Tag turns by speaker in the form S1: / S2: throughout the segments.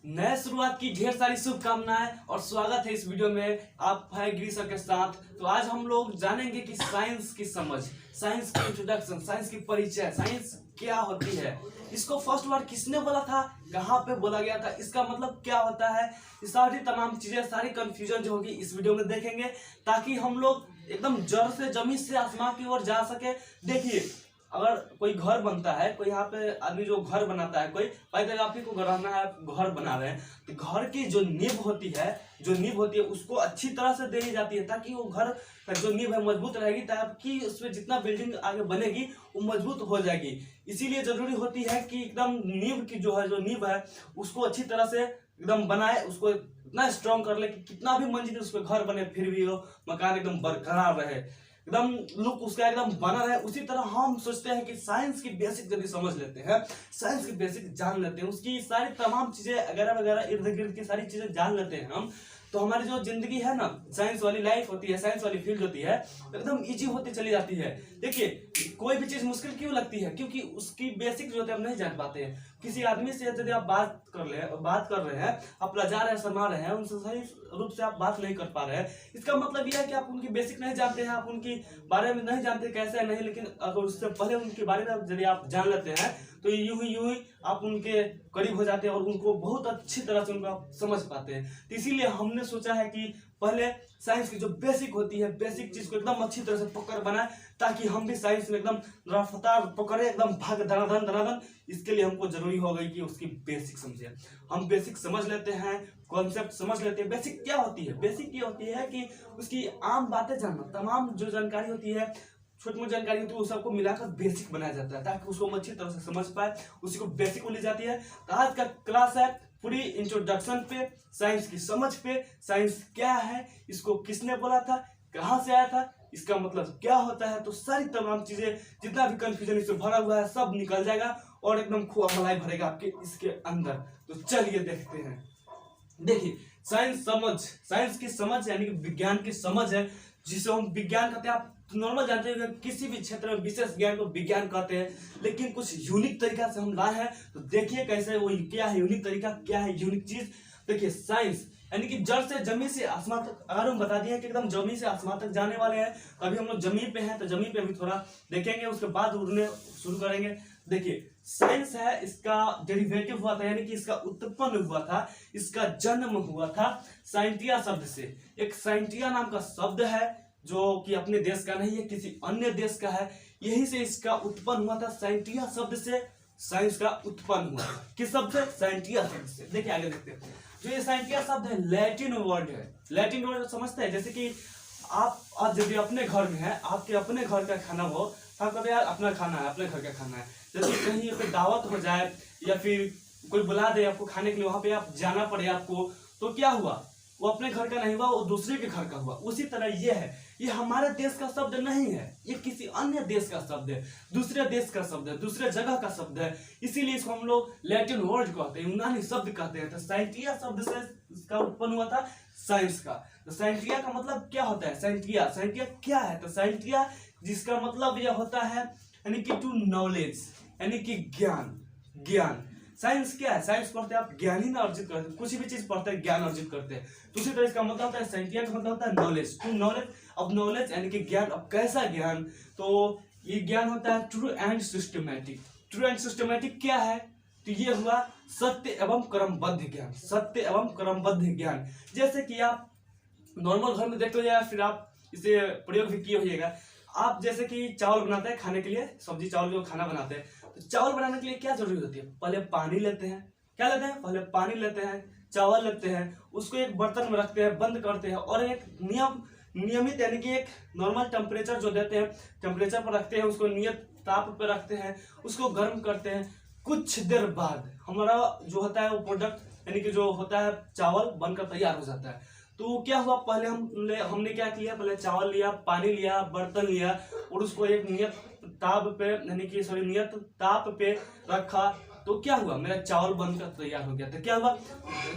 S1: नए शुरुआत की ढेर सारी शुभकामनाएं और स्वागत है इस वीडियो में। आप है गिरी सर के साथ। तो आज हम लोग जानेंगे कि साइंस की समझ, साइंस की इंट्रोडक्शन, साइंस की परिचय, साइंस क्या होती है, इसको फर्स्ट बार किसने बोला था, कहाँ पे बोला गया था, इसका मतलब क्या होता है, ये सारी तमाम चीजें, सारी कंफ्यूजन जो होगी इस वीडियो में देखेंगे ताकि हम लोग एकदम जड़ से जमीन से आसमान की ओर जा सके। देखिए, अगर कोई घर बनता है, कोई यहाँ पे आदमी जो घर बनाता है, कोई भाई तक आप ही को रहना है, घर बना रहे हैं, तो घर की जो नींव होती है उसको अच्छी तरह से दी जाती है ताकि वो घर का जो नींव है मजबूत रहेगी, ताकि उसमें जितना बिल्डिंग आगे बनेगी वो मजबूत हो जाएगी। इसीलिए जरूरी होती है कि एकदम नींव की जो नींव है उसको अच्छी तरह से एकदम बनाए, उसको इतना स्ट्रॉन्ग कर ले कि कितना भी मंजिल उस पर घर बने फिर भी वो मकान एकदम बरकरार रहे, एकदम लुक उसका एकदम बना रहे। उसी तरह हम सोचते हैं कि साइंस की बेसिक यदि समझ लेते हैं, साइंस की बेसिक जान लेते हैं, उसकी सारी तमाम चीजें वगैरह वगैरह इर्द गिर्द की सारी चीजें जान लेते हैं हम, तो हमारी जो जिंदगी है ना, साइंस वाली लाइफ होती है, साइंस वाली फील्ड होती है, एकदम इजी होती चली जाती है। देखिए, कोई भी चीज मुश्किल क्यों लगती है? क्योंकि उसकी बेसिक जो होते हैं हम नहीं जान पाते हैं। किसी आदमी से यदि आप बात कर रहे हैं, आप लजा रहे हैं, शर्मा रहे हैं, उनसे सही रूप से आप बात नहीं कर पा रहे हैं, इसका मतलब यह है कि आप उनकी बेसिक नहीं जानते हैं, आप उनकी बारे में नहीं जानते कैसे है नहीं। लेकिन अगर उससे पहले उनके बारे में यदि आप जान लेते हैं तो यूं ही आप उनके करीब हो जाते हैं और उनको बहुत अच्छी तरह से उनको आप समझ पाते हैं। तो इसीलिए हमने सोचा है कि पहले साइंस की जो बेसिक होती है, बेसिक चीज को एकदम अच्छी तरह से पकड़ बनाए ताकि हम भी साइंस में एकदम रफ्तार पकड़े, एकदम भाग धनाधन धनाधन। इसके लिए हमको जरूरी हो गई कि उसकी बेसिक समझे। हम बेसिक समझ लेते हैं, कॉन्सेप्ट समझ लेते हैं। बेसिक क्या होती है? बेसिक ये होती है कि उसकी आम बातें जानना, तमाम जो जानकारी होती है, छोटी मोटी जानकारी होती है, वो सबको मिलाकर बेसिक बनाया जाता है ताकि उसको हम अच्छी तरह से समझ पाए, उसी को बेसिक बोली जाती है। तो आज का क्लास है पूरी इंट्रोडक्शन पे, साइंस की समझ पे, साइंस क्या है, इसको किसने बोला था, कहाँ से आया था, इसका मतलब क्या होता है। तो सारी तमाम चीजें, जितना भी कंफ्यूजन इससे भरा हुआ है, सब निकल जाएगा और एकदम खोआ मलाई भरेगा आपके इसके अंदर। तो चलिए देखते हैं। देखिए, साइंस की समझ यानी कि विज्ञान की समझ है, जिसे हम विज्ञान कहते हैं। आप नॉर्मल जानते हैं कि किसी भी क्षेत्र में विशेष ज्ञान को विज्ञान कहते हैं, लेकिन कुछ यूनिक तरीका से हम लाए हैं। तो देखिए कैसे वो क्या है यूनिक तरीका, क्या है यूनिक चीज। देखिए, साइंस यानी कि जड़ से जमीन से आसमान तक, अगर हम बता दिए कि एकदम जमीन से आसमान तक जाने वाले हैं, तो अभी हम लोग जमीन पे हैं, तो जमीन पे अभी थोड़ा देखेंगे, उसके बाद उड़ने शुरू करेंगे। देखिए, साइंस है, इसका डेरिवेटिव हुआ था, यानी कि इसका उत्पन्न हुआ था, इसका जन्म हुआ था साइंटिया शब्द से। एक साइंटिया नाम का शब्द है जो कि अपने देश का नहीं है, किसी अन्य देश का है। यही से इसका उत्पन्न हुआ था, साइंटिया शब्द से साइंस का उत्पन्न हुआ। किस शब्द से? साइंटिया शब्द से। देखिए आगे देखते हैं। जो ये साइंटिया शब्द है, लैटिन वर्ड है। लैटिन वर्ड समझते हैं? जैसे कि आप आज यदि अपने घर में है, आपके अपने घर का खाना हो, तो कभी यार अपना खाना है, अपने घर का खाना है, जैसे कहीं पे दावत हो जाए या फिर कोई बुला दे आपको खाने के लिए, वहां पे आप जाना पड़े आपको, तो क्या हुआ? वो अपने घर का नहीं हुआ, वो दूसरे के घर का हुआ। उसी तरह ये है, ये हमारे देश का शब्द नहीं है, ये किसी अन्य देश का शब्द है, दूसरे देश का शब्द है, दूसरे जगह का शब्द है। इसीलिए इसको हम लोग लैटिन वर्ड कहते हैं, यूनानी शब्द कहते हैं। तो साइंटिया शब्द से इसका उत्पन्न हुआ था साइंस का। तो साइंटिया का मतलब क्या होता है? साइंटिया क्या है? तो साइंटिया जिसका मतलब यह होता है यानी कि टू नॉलेज, यानी कि ज्ञान। साइंस क्या है? साइंस पढ़ते हैं आप, ज्ञान ही ना अर्जित करते हैं। कुछ भी चीज पढ़ते हैं, ज्ञान अर्जित करते हैं। तो उसी तरह इसका मतलब होता है, साइंटिया का मतलब होता है नॉलेज, टू नॉलेज। अब नॉलेज यानी कि ज्ञान। अब कैसा ज्ञान? तो ये ज्ञान होता है true and systematic. True and systematic क्या है? तो ये हुआ सत्य एवं क्रमबद्ध ज्ञान, सत्य एवं क्रमबद्ध ज्ञान। जैसे कि आप नॉर्मल घर में देखते हो, या फिर आप इसे प्रयोग भी किए होइएगा। आप जैसे कि चावल बनाते हैं खाने के लिए, सब्जी चावल जो खाना बनाते हैं, तो चावल बनाने के लिए क्या जरूरी होती है? पहले पानी लेते हैं। क्या लेते हैं? पहले पानी लेते हैं, चावल लेते हैं, उसको एक बर्तन में रखते हैं, बंद करते हैं, और एक नियमित यानी कि एक नॉर्मल टेम्परेचर जो देते हैं, टेम्परेचर पर रखते हैं, उसको नियत ताप पर रखते हैं, उसको गर्म करते हैं। कुछ देर बाद हमारा जो होता है वो प्रोडक्ट यानी कि जो होता है चावल बनकर तैयार हो जाता है। तो क्या हुआ? पहले हमने क्या किया? पहले चावल लिया, पानी लिया, बर्तन लिया, और उसको एक नियत ताप पे रखा। तो क्या हुआ? मेरा चावल बनकर तैयार हो गया। तो क्या हुआ?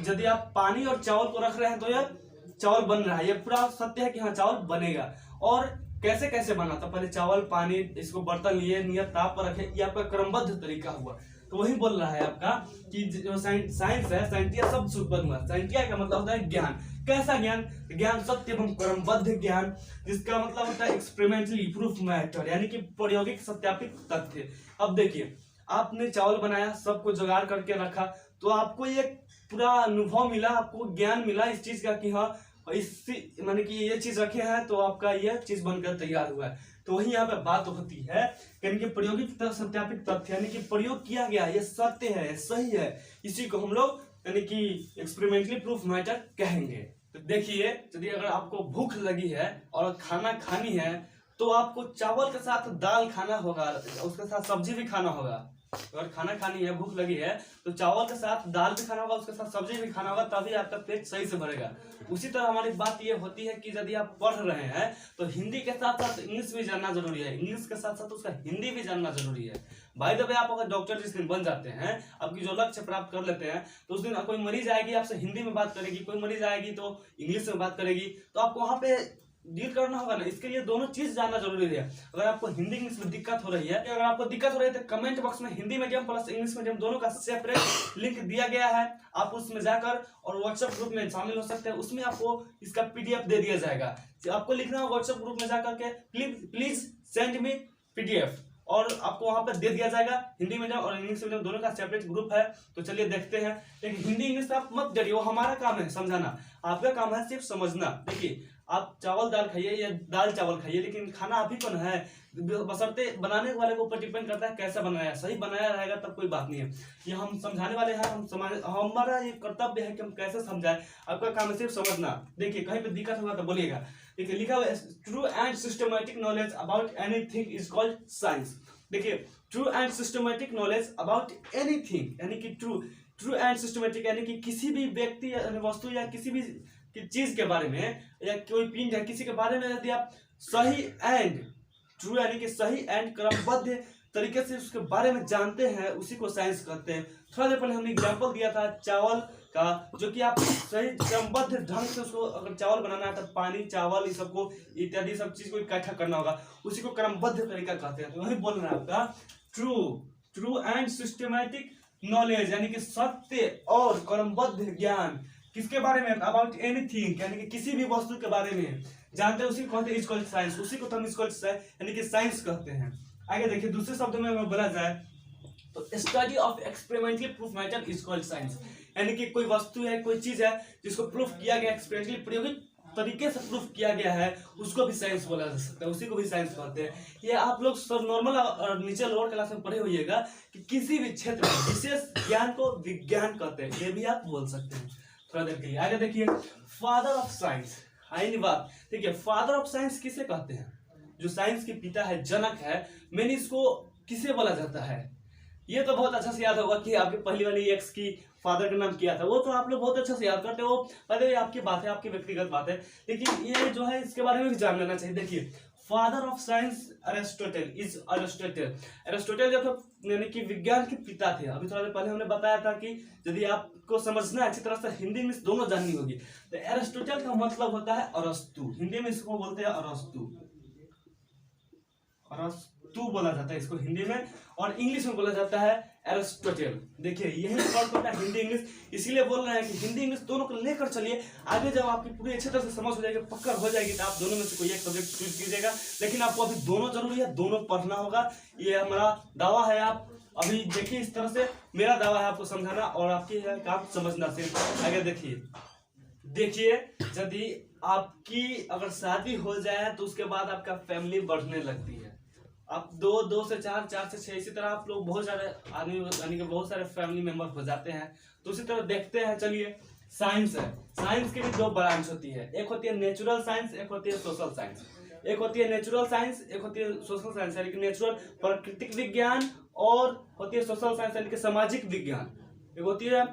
S1: यदि आप पानी और चावल को रख रहे हैं तो यह चावल बन रहा है, ये पूरा सत्य है कि हाँ चावल बनेगा। और कैसे कैसे बना? तो पहले चावल, पानी, इसको बर्तन लिए, नियत ताप पर रखे, ये आपका क्रमबद्ध तरीका हुआ। तो तो वही बोल रहा है आपका कि जो साइंस है, साइंटिया शब्द से उत्पन्न हुआ। साइंटिया का मतलब होता है ज्ञान। कैसा ज्ञान? ज्ञान सत्य एवं क्रमबद्ध ज्ञान, जिसका मतलब होता है एक्सपेरिमेंटली प्रूफ मैटर, यानी कि प्रायोगिक सत्यापित तथ्य। अब देखिए, आपने चावल बनाया, सबको जुगाड़ करके रखा, तो आपको ये पूरा अनुभव मिला, आपको ज्ञान मिला इस चीज का कि हाँ इस माने कि ये चीज रखे हैं तो आपका ये चीज बनकर तैयार हुआ है। तो वही यहाँ पे बात होती है यानी कि प्रायोगिक सत्यापित तथ्य, यानी कि प्रयोग किया गया, ये सत्य है, सही है, इसी को हम लोग यानी कि एक्सपेरिमेंटली प्रूफ मैटर कहेंगे। तो देखिए, यदि अगर आपको भूख लगी है और खाना खानी है तो आपको चावल के साथ दाल खाना होगा, उसके साथ सब्जी भी खाना होगा। अगर खाना खानी है, भूख लगी है, तो चावल के साथ दाल भी खाना होगा, उसके साथ सब्जी भी खाना होगा, तभी आपका पेट सही से भरेगा। उसी तरह हमारी बात ये होती है कि यदि आप पढ़ रहे हैं तो हिंदी के साथ साथ इंग्लिश भी जानना जरूरी है, इंग्लिश के साथ साथ उसका हिंदी भी जानना जरूरी है। बाय द वे, आप अगर डॉक्टर जिस दिन बन जाते हैं, आपकी जो लक्ष्य प्राप्त कर लेते हैं, तो उस दिन कोई मरीज आएगी आपसे हिंदी में बात करेगी, कोई मरीज आएगी तो इंग्लिश में बात करेगी, तो आपको वहां पे डील करना होगा ना। इसके लिए दोनों चीज जानना जरूरी है। अगर आपको हिंदी इंग्लिश में दिक्कत हो रही है, अगर आपको दिक्कत हो रही है तो कमेंट बॉक्स में Hindi medium plus English medium दोनों का सेपरेट लिंक दिया गया है, आप उसमें जाकर और व्हाट्सएप ग्रुप में शामिल हो सकते हैं। उसमें आपको इसका पीडीएफ दे दिया जाएगा। आपको लिखना होगा व्हाट्सएप ग्रुप में जाकर के प्लीज सेंड मी पीडीएफ, और आपको वहां पर दे दिया जाएगा। हिंदी मीडियम और इंग्लिश मीडियम दोनों का सेपरेट ग्रुप है। तो चलिए देखते हैं। लेकिन हिंदी इंग्लिश आप मत डरिए, वो हमारा काम है समझाना, आपका काम है सिर्फ समझना। देखिए, आप चावल दाल खाइए या दाल चावल खाइए, लेकिन खाना आप ही को है, बशर्ते बनाने वाले के ऊपर डिपेंड करता है कैसा बनाया है। सही बनाया रहेगा तब कोई बात नहीं है। ये हम समझाने वाले हैं, हमारा ये कर्तव्य है कि हम कैसे समझाएं। आपका काम है सिर्फ समझना। देखिए, कहीं पे दिक्कत होगा तो बोलिएगा। देखिए, लिखा हुआ है true and systematic knowledge about anything is called science. देखिए, true and systematic knowledge about anything, यानी कि ट्रू एंड सिस्टमैटिक, यानी कि किसी भी व्यक्ति वस्तु या किसी भी चीज के बारे में, या कोई पिंड है किसी के बारे में, यदि आप सही एंड ट्रू यानी कि सही एंड क्रमबद्ध तरीके से उसके बारे में जानते हैं, उसी को साइंस कहते हैं। थोड़ा देर पहले हमने एग्जांपल दिया था चावल का, जो कि आप सही क्रमबद्ध ढंग से उसको, अगर चावल बनाना है तो पानी चावल इस सबको इत्यादि सब चीज को इकट्ठा करना होगा, उसी को क्रमबद्ध तरीका कहते हैं। तो वही बोल रहे हैं आपका ट्रू एंड सिस्टमैटिक नॉलेज, यानी कि सत्य और क्रमबद्ध ज्ञान किसके बारे में? अबाउट एनीथिंग, यानी कि किसी भी वस्तु के बारे में जानते हैं, उसी को कहते हैं इज कॉल्ड साइंस। उसी को हम यानी कि साइंस कहते हैं। आगे देखिए, दूसरे शब्दों में अगर बोला जाए तो study of experimentally proof matter is called science, यानी कि कोई वस्तु है, कोई चीज है जिसको प्रूफ किया गया, एक्सपेरिमेंटली प्रयोगिक तरीके से प्रूफ किया गया है, उसको भी साइंस बोला जा सकता है, उसी को भी साइंस कहते हैं। ये आप लोग सब नॉर्मल और नीचे लोअर क्लास में पढ़े होइएगा कि किसी भी क्षेत्र में विशेष ज्ञान को विज्ञान कहते हैं, ये भी आप बोल सकते हैं। थोड़ा देर के लिए आगे देखिए, फादर ऑफ साइंस। आइए बात, देखिए फादर ऑफ साइंस किसे कहते हैं? जो साइंस के पिता है, जनक है, मैंने इसको किसे बोला जाता है? ये तो बहुत अच्छा से याद होगा कि आपकी पहली वाली एक्स की फादर का नाम किया था, वो तो आप लोग बहुत अच्छा से याद करते हो। पहले आपकी बात है, आपकी व्यक्तिगत बात है, लेकिन ये जो है इसके बारे में भी जान लेना चाहिए। देखिए, father of science Aristotle is Aristotle जो था यानी कि विज्ञान के पिता थे। अभी थोड़ा देर पहले हमने बताया था कि यदि आपको समझना है अच्छी तरह से, हिंदी में दोनों जाननी होगी। तो अरिस्टोटल का मतलब होता है अरस्तु, हिंदी में इसको बोलते हैं अरस्तु बोला जाता है इसको हिंदी में, और इंग्लिश में बोला जाता है एरिस्टोटल। देखिए, यही फर्क होता है हिंदी इंग्लिश, इसीलिए बोल रहे हैं कि हिंदी इंग्लिश दोनों को लेकर चलिए। आगे जब आपकी पूरी अच्छी तरह से समझ हो जाएगी, पक्का हो जाएगी, तो आप दोनों में से कोई एक सब्जेक्ट चूज कीजिएगा। लेकिन आपको अभी दोनों जरूरी है, दोनों पढ़ना होगा, ये हमारा दावा है। आप अभी देखिए, इस तरह से मेरा दावा है आपको समझाना, और आपकी है काम समझना सिर्फ। आगे देखिए, यदि आपकी अगर शादी हो जाए तो उसके बाद आपका फैमिली बढ़ने लगती है। आप दो से चार, चार से 6, इसी तरह आप लोग बहुत सारे आदमी यानी कि बहुत सारे फैमिली मेंबर हो जाते हैं। तो उसी तरह देखते हैं, चलिए साइंस है, साइंस की भी दो ब्रांच होती है, एक होती है नेचुरल साइंस, एक होती है सोशल साइंस। एक होती है नेचुरल साइंस, एक होती है सोशल साइंस, यानी कि नेचुरल प्राकृतिक विज्ञान, और होती है सोशल साइंस यानी कि सामाजिक विज्ञान। एक होती है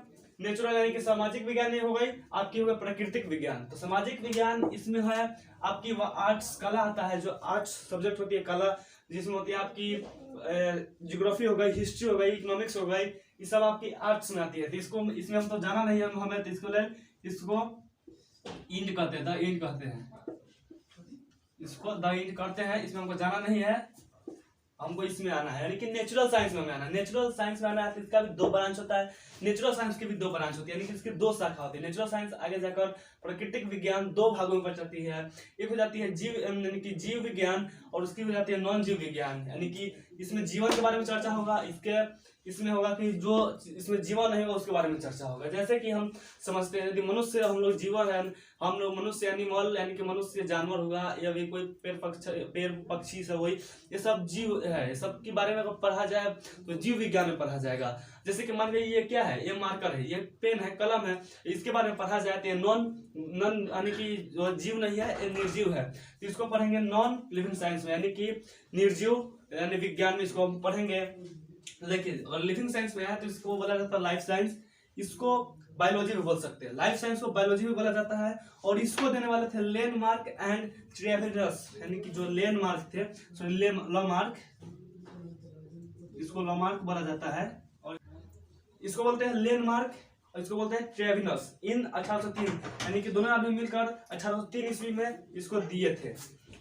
S1: नेचुरल यानी कि सामाजिक विज्ञान, ये हो गई आपकी, हो गई प्राकृतिक विज्ञान। तो सामाजिक विज्ञान इसमें है आपकी आर्ट्स, कला आता है, जो आर्ट्स सब्जेक्ट होती है कला, जिसमें होती है आपकी ज्योग्राफी हो गई, हिस्ट्री हो गई, इकोनॉमिक्स हो गई, ये सब आपकी आर्ट्स में आती है। तो इसको इसमें हम तो जाना नहीं है हमें, तो इसको इंड कहते हैं, द इंड कहते हैं, इसको द इंड करते हैं, इसमें हमको जाना नहीं है। हमको इसमें आना है, यानी कि नेचुरल साइंस में हमें आना है। नेचुरल साइंस में आना है तो इसका भी 2 ब्रांच होता है, नेचुरल साइंस की भी 2 ब्रांच होती है, यानी कि इसकी 2 शाखा होती है। नेचुरल साइंस आगे जाकर प्राकृतिक विज्ञान 2 भागों में जाती है। एक हो जाती है जीव, यानी कि जीव विज्ञान, और उसकी हो जाती है नॉन जीव विज्ञान, यानी कि इसमें जीवन के बारे में चर्चा होगा, इसमें होगा कि जो इसमें जीवन नहीं होगा उसके बारे में चर्चा होगा। जैसे कि हम समझते हैं यदि मनुष्य हम लोग जीवन है, हम लोग मनुष्य एनिमल यानी कि मनुष्य जानवर होगा, या भी कोई पेड़ पक्षी सब वही, ये सब जीव है। ये सब के बारे में अगर पढ़ा जाए तो जीव विज्ञान में पढ़ा जाएगा। जैसे कि मान लीजिए ये क्या है, ये मार्कर है, ये पेन है, कलम है, इसके बारे में पढ़ा जाए तो ये नॉन यानी कि जो जीव नहीं है, ये निर्जीव है, तो इसको पढ़ेंगे नॉन लिविंग साइंस में, यानी कि निर्जीव यानी विज्ञान में इसको हम पढ़ेंगे। देखिए, और लिविंग साइंस में है तो इसको बोला जाता है लाइफ साइंस, इसको बायोलॉजी भी बोल सकते हैं। लाइफ साइंस को बायोलॉजी भी बोला जाता है। और इसको देने वाले थे लेनमार्क एंड ट्रेवेलर्स, यानी कि जो लेनमार्क थे, लॉमार्क, इसको लॉमार्क बोला जाता है, और इसको बोलते हैं लेनमार्क, और इसको बोलते हैं ट्रेविनस। इन 1803 यानी कि दोनों आदमी मिलकर 1803 ईस्वी में इसको दिए थे,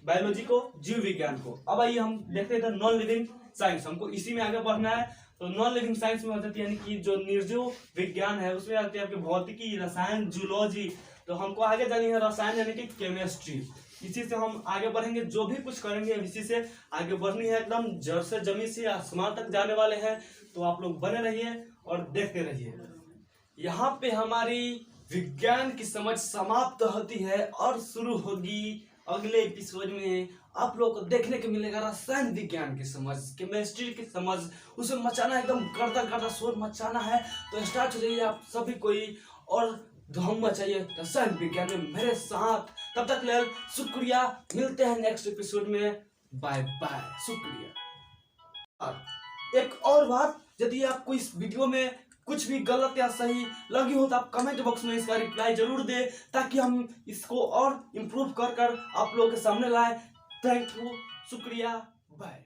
S1: बायोलॉजी को, जीव विज्ञान को। अब आइए हम देखते हैं नॉन लिविंग साइंस, हमको इसी में आगे बढ़ना है। तो नॉन लिविंग साइंस में हो जाती है यानी कि जो निर्जीव विज्ञान है, उसमें आती है आपकी भौतिकी, रसायन, जूलॉजी। तो हमको आगे जानी है रसायन यानी कि केमिस्ट्री। इसी से हम आगे बढ़ेंगे, जो भी कुछ करेंगे इसी से आगे बढ़नी है, एकदम जड़ से जमीन से आसमान तक जाने वाले हैं। तो आप लोग बने रहिए और देखते रहिए। यहाँ पे हमारी विज्ञान की समझ समाप्त होती है और शुरू होगी अगले एपिसोड में। आप लोग को देखने को मिलेगा रसायन विज्ञान की समझ, केमिस्ट्री की समझ, उसे मचाना, एकदम गर्दा गर्दा शोर मचाना है। तो स्टार्ट हो जाइए आप सभी कोई, और धूम मचाइए रसायन विज्ञान में मेरे साथ। तब तक ले शुक्रिया, मिलते हैं नेक्स्ट एपिसोड में, बाय बाय, शुक्रिया। एक और बात, यदि आपको इस वीडियो में कुछ भी गलत या सही लगी हो तो आप कमेंट बॉक्स में इसका रिप्लाई जरूर दें, ताकि हम इसको और इम्प्रूव कर आप लोगों के सामने लाए। थैंक यू, शुक्रिया, बाय।